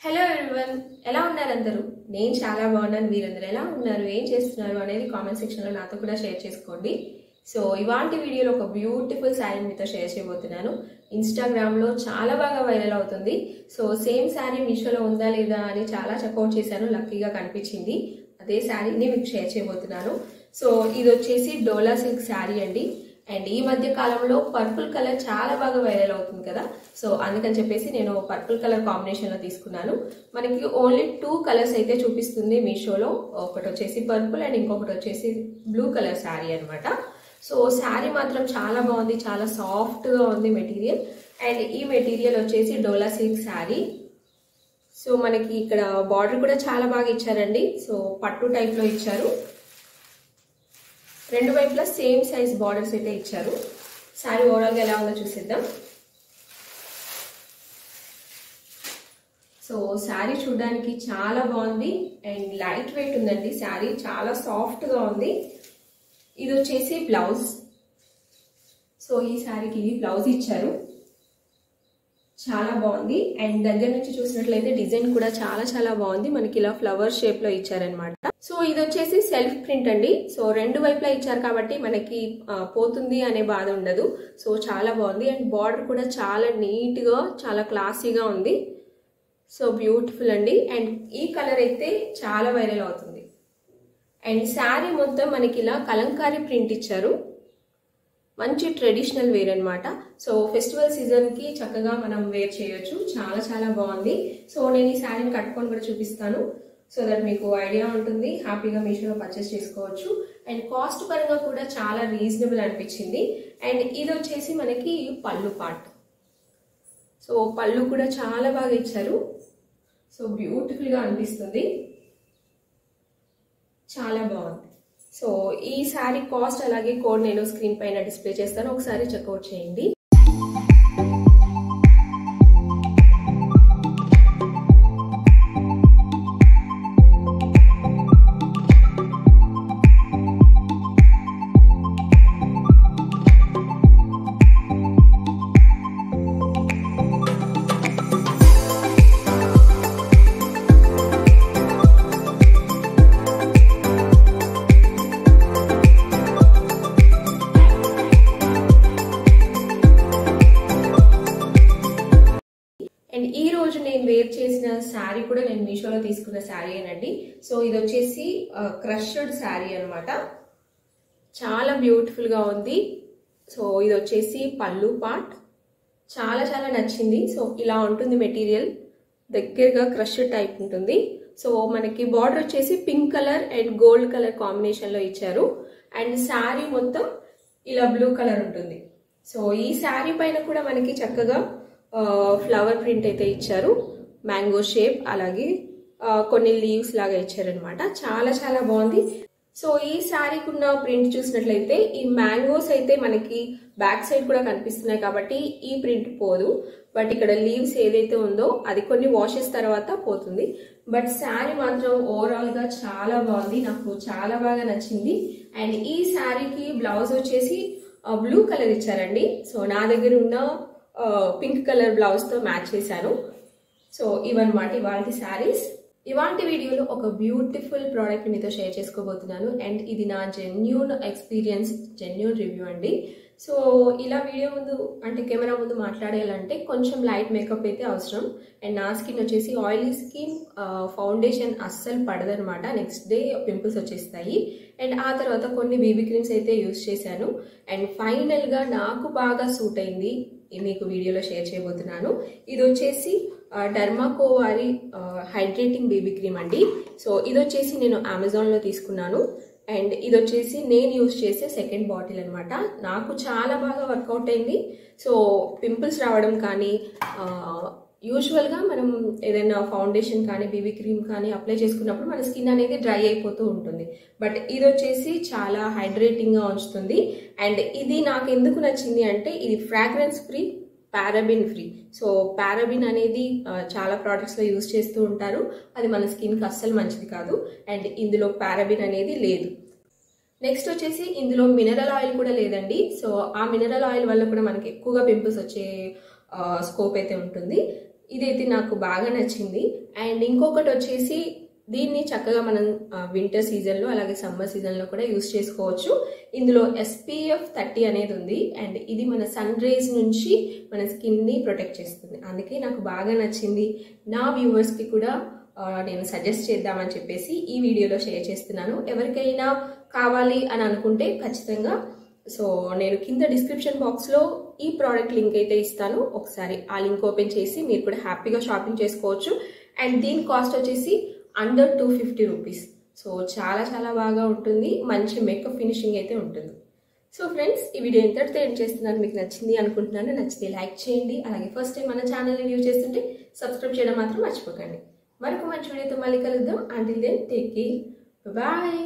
Hello everyone, ఎలా ఉన్నారు అందరూ? నేను చాలా బాగున్నాను. మీరందరూ ఎలా ఉన్నారు, ఏం చేస్తున్నారు అనేది కామెంట్ సెక్షన్లో నాతో కూడా షేర్ చేసుకోండి. సో ఇవాంటి వీడియోలో ఒక బ్యూటిఫుల్ శారీ మీతో షేర్ చేయబోతున్నాను. ఇన్స్టాగ్రామ్లో చాలా బాగా వైరల్ అవుతుంది. సో సేమ్ శారీ మీషోలో ఉందా లేదా అని చాలా చెక్అవుట్ చేశాను. లక్కీగా కనిపించింది. అదే శారీని మీకు షేర్ చేయబోతున్నాను. సో ఇది వచ్చేసి డోలా సిల్క్ శారీ అండి. అండ్ ఈ మధ్య కాలంలో పర్పుల్ కలర్ చాలా బాగా వైరల్ అవుతుంది కదా. సో అందుకని చెప్పేసి నేను పర్పుల్ కలర్ కాంబినేషన్లో తీసుకున్నాను. మనకి ఓన్లీ 2 కలర్స్ అయితే చూపిస్తుంది మీషోలో. ఒకటి వచ్చేసి పర్పుల్ అండ్ ఇంకొకటి వచ్చేసి బ్లూ కలర్ శారీ అనమాట. సో శారీ మాత్రం చాలా బాగుంది, చాలా సాఫ్ట్గా ఉంది మెటీరియల్. అండ్ ఈ మెటీరియల్ వచ్చేసి డోలా సిల్క్ శారీ. సో మనకి ఇక్కడ బార్డర్ కూడా చాలా బాగా ఇచ్చారండి. సో పట్టు టైప్లో ఇచ్చారు. రెండు వైపులా సేమ్ సైజ్ బార్డర్స్ అయితే ఇచ్చారు. శారీ ఓవరాల్గా ఎలా ఉందో చూసేద్దాం. సో శారీ చూడడానికి చాలా బాగుంది అండ్ లైట్ వెయిట్ ఉందండి. శారీ చాలా సాఫ్ట్గా ఉంది. ఇది వచ్చేసి బ్లౌజ్. సో ఈ శారీకి ఇది బ్లౌజ్ ఇచ్చారు. చాలా బాగుంది. అండ్ దగ్గర నుంచి చూసినట్లయితే డిజైన్ కూడా చాలా చాలా బాగుంది. మనకి ఇలా ఫ్లవర్ షేప్ లో ఇచ్చారనమాట. సో ఇది వచ్చేసి సెల్ఫ్ ప్రింట్ అండి. సో రెండు వైపులా ఇచ్చారు కాబట్టి మనకి పోతుంది అనే బాధ ఉండదు. సో చాలా బాగుంది. అండ్ బార్డర్ కూడా చాలా నీట్ గా చాలా క్లాసీగా ఉంది. సో బ్యూటిఫుల్ అండి. అండ్ ఈ కలర్ అయితే చాలా వైరల్ అవుతుంది. అండ్ శారీ మొత్తం మనకి ఇలా కలంకారీ ప్రింట్ ఇచ్చారు. మంచి ట్రెడిషనల్ వేర్ అనమాట. సో ఫెస్టివల్ సీజన్కి చక్కగా మనం వేర్ చేయొచ్చు. చాలా చాలా బాగుంది. సో నేను ఈ శారీని కట్టుకొని కూడా చూపిస్తాను. సో దట్ మీకు ఐడియా ఉంటుంది. హ్యాపీగా మీషోలో పర్చేస్ చేసుకోవచ్చు. అండ్ కాస్ట్ పరంగా కూడా చాలా రీజనబుల్ అనిపించింది. అండ్ ఇది వచ్చేసి మనకి పళ్ళు పార్ట్. సో పళ్ళు కూడా చాలా బాగా ఇచ్చారు. సో బ్యూటిఫుల్గా అనిపిస్తుంది. చాలా బాగుంది. సో ఈ శారీ కాస్ట్ అలాగే కోడ్ నేను స్క్రీన్ పైన డిస్ప్లే చేస్తాను. ఒకసారి చెక్అవుట్ చేయండి. అండ్ ఈ రోజు నేను వేర్ చేసిన శారీ కూడా నేను మీషోలో తీసుకున్న శారీ ఏనండి. సో ఇది వచ్చేసి క్రష్డ్ శారీ అనమాట. చాలా బ్యూటిఫుల్ గా ఉంది. సో ఇది వచ్చేసి పళ్ళు పార్ట్. చాలా చాలా నచ్చింది. సో ఇలా ఉంటుంది మెటీరియల్. దగ్గరగా క్రష్డ్ టైప్ ఉంటుంది. సో మనకి బార్డర్ వచ్చేసి pink colour and gold colour combination లో ఇచ్చారు. అండ్ శారీ మొత్తం ఇలా బ్లూ కలర్ ఉంటుంది. సో ఈ శారీ పైన కూడా మనకి చక్కగా ఫ్లవర్ ప్రింట్ అయితే ఇచ్చారు. మ్యాంగో షేప్ అలాగే కొన్ని లీవ్స్ లాగా ఇచ్చారనమాట. చాలా చాలా బాగుంది. సో ఈ శారీకి ఉన్న ప్రింట్ చూసినట్లయితే ఈ మ్యాంగోస్ అయితే మనకి బ్యాక్ సైడ్ కూడా కనిపిస్తున్నాయి కాబట్టి ఈ ప్రింట్ పోదు. బట్ ఇక్కడ లీవ్స్ ఏదైతే ఉందో అది కొన్ని వాషెస్ తర్వాత పోతుంది. బట్ శారీ మాత్రం ఓవరాల్ గా చాలా బాగుంది. నాకు చాలా బాగా నచ్చింది. అండ్ ఈ శారీకి బ్లౌజ్ వచ్చేసి బ్లూ కలర్ ఇచ్చారండి. సో నా దగ్గర ఉన్న పింక్ కలర్ బ్లౌజ్ తో మ్యాచ్ చేశాను. సో ఇవన్నమాట ఇవాళ శారీస్. ఇవాంటి వీడియోలో ఒక బ్యూటిఫుల్ ప్రోడక్ట్ మీతో షేర్ చేసుకోబోతున్నాను. అండ్ ఇది నా జెన్యూన్ ఎక్స్పీరియన్స్, జెన్యూన్ రివ్యూ అండి. సో ఇలా వీడియో ముందు అంటే కెమెరా ముందు మాట్లాడాలంటే కొంచెం లైట్ మేకప్ అయితే అవసరం. అండ్ నా స్కిన్ వచ్చేసి ఆయిలీ స్కిన్. ఫౌండేషన్ అస్సలు పడదనమాట. నెక్స్ట్ డే పింపుల్స్ వచ్చేస్తాయి. అండ్ ఆ తర్వాత కొన్ని బీబీ క్రీమ్స్ అయితే యూస్ చేశాను. అండ్ ఫైనల్గా నాకు బాగా సూట్ అయింది, మీకు వీడియోలో షేర్ చేయబోతున్నాను. ఇది వచ్చేసి డర్మాకోవారి హైడ్రేటింగ్ బేబీ క్రీమ్ అండి. సో ఇది వచ్చేసి నేను అమెజాన్లో తీసుకున్నాను. అండ్ ఇది వచ్చేసి నేను యూజ్ చేసే సెకండ్ బాటిల్ అనమాట. నాకు చాలా బాగా వర్కౌట్ అయింది. సో పింపుల్స్ రావడం కానీ యూజువల్గా మనం ఏదైనా ఫౌండేషన్ కానీ బేబీ క్రీమ్ కానీ అప్లై చేసుకున్నప్పుడు మన స్కిన్ అనేది డ్రై అయిపోతూ ఉంటుంది. బట్ ఇది వచ్చేసి చాలా హైడ్రేటింగ్గా ఉంచుతుంది. అండ్ ఇది నాకు ఎందుకు నచ్చింది అంటే ఇది fragrance free, paraben free. So paraben అనేది చాలా ప్రోడక్ట్స్లో యూజ్ చేస్తూ ఉంటారు. అది మన స్కిన్కి అస్సలు మంచిది కాదు. అండ్ ఇందులో పారాబిన్ అనేది లేదు. నెక్స్ట్ వచ్చేసి ఇందులో మినరల్ ఆయిల్ కూడా లేదండి. సో ఆ మినరల్ ఆయిల్ వల్ల కూడా మనకి ఎక్కువగా పింపుల్స్ వచ్చే స్కోప్ అయితే ఉంటుంది. ఇదైతే నాకు బాగా నచ్చింది. అండ్ ఇంకొకటి వచ్చేసి దీన్ని చక్కగా మనం వింటర్ సీజన్లో అలాగే సమ్మర్ సీజన్లో కూడా యూస్ చేసుకోవచ్చు. ఇందులో SPF 30 అనేది ఉంది. అండ్ ఇది మన సన్ రేస్ నుంచి మన స్కిన్ని ప్రొటెక్ట్ చేస్తుంది. అందుకే నాకు బాగా నచ్చింది. నా వ్యూవర్స్కి కూడా నేను సజెస్ట్ చేద్దామని చెప్పేసి ఈ వీడియోలో షేర్ చేస్తున్నాను. ఎవరికైనా కావాలి అని అనుకుంటే ఖచ్చితంగా నేను కింద డిస్క్రిప్షన్ బాక్స్లో ఈ ప్రోడక్ట్ లింక్ అయితే ఇస్తాను. ఒకసారి ఆ లింక్ ఓపెన్ చేసి మీరు కూడా హ్యాపీగా షాపింగ్ చేసుకోవచ్చు. అండ్ దీని కాస్ట్ వచ్చేసి అండర్ 250 రూపీస్. చాలా చాలా బాగా ఉంటుంది. మంచి మేకప్ ఫినిషింగ్ అయితే ఉంటుంది. ఫ్రెండ్స్, ఈ వీడియో ఎంతటితో ఎండ్ చేస్తున్నాను. మీకు నచ్చింది అనుకుంటున్నాను. నచ్చితే లైక్ చేయండి. అలాగే ఫస్ట్ టైం మన ఛానల్ని వ్యూ చేస్తుంటే సబ్స్క్రైబ్ చేయడం మాత్రం మర్చిపోకండి. మరొక మంచి వీడియోతో మళ్ళీ కలుద్దాం. Until then take care. Bye.